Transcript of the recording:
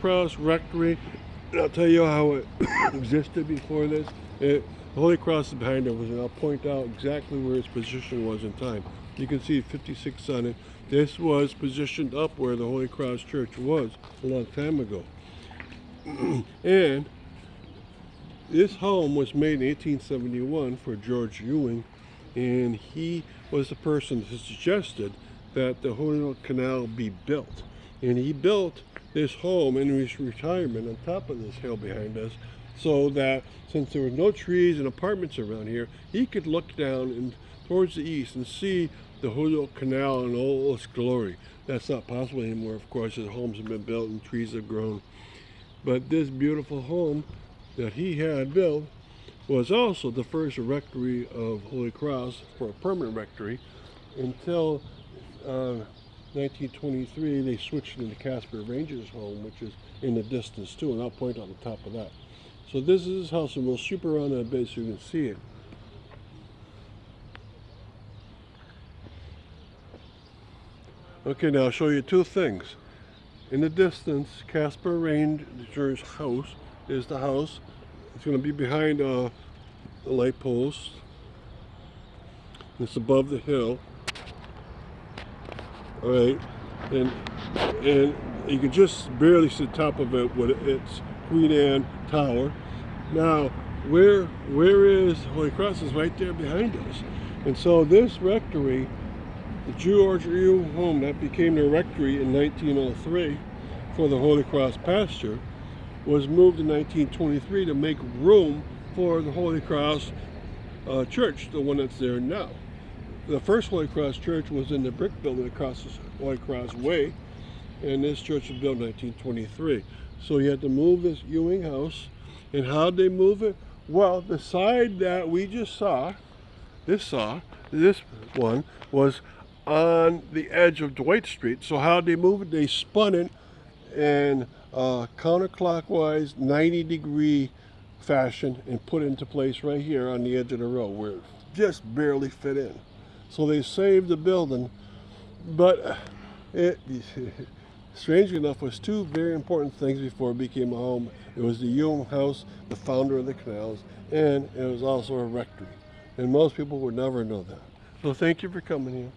Cross Rectory, and I'll tell you how it existed before this. The Holy Cross is behind it, and I'll point out exactly where its position was in time. You can see 56 on it. This was positioned up where the Holy Cross Church was a long time ago. And this home was made in 1871 for George Ewing, and he was the person who suggested that the Holyoke Canal be built. And he built this home in his retirement on top of this hill behind us, so that since there were no trees and apartments around here, he could look down and towards the east and see the Holyoke Canal in all its glory. That's not possible anymore, of course, as homes have been built and trees have grown. But this beautiful home that he had built was also the first rectory of Holy Cross for a permanent rectory until 1923 they switched into Casper Ranger's home, which is in the distance too, and I'll point out the top of that. So this is his house, and we'll shoot around that bit so you can see it. Okay, now I'll show you two things. In the distance, Casper Ranger's house is the house. It's going to be behind the light post. It's above the hill. All right, and you can just barely see the top of it with its Queen Anne Tower. Now, where is Holy Cross? Is right there behind us, and so this rectory, the George Ewing home that became the rectory in 1903 for the Holy Cross pasture, was moved in 1923 to make room for the Holy Cross Church, the one that's there now. The first Holy Cross Church was in the brick building across the Holy Cross Way, and this church was built in 1923. So you had to move this Ewing house. And how'd they move it? Well, the side that we just saw, this one, was on the edge of Dwight Street. So how'd they move it? They spun it in counterclockwise 90-degree fashion and put it into place right here on the edge of the road where it just barely fit in. So they saved the building, but it, strangely enough, was two very important things before it became a home. It was the Ewing house, the founder of the canals, and it was also a rectory. And most people would never know that. So thank you for coming here.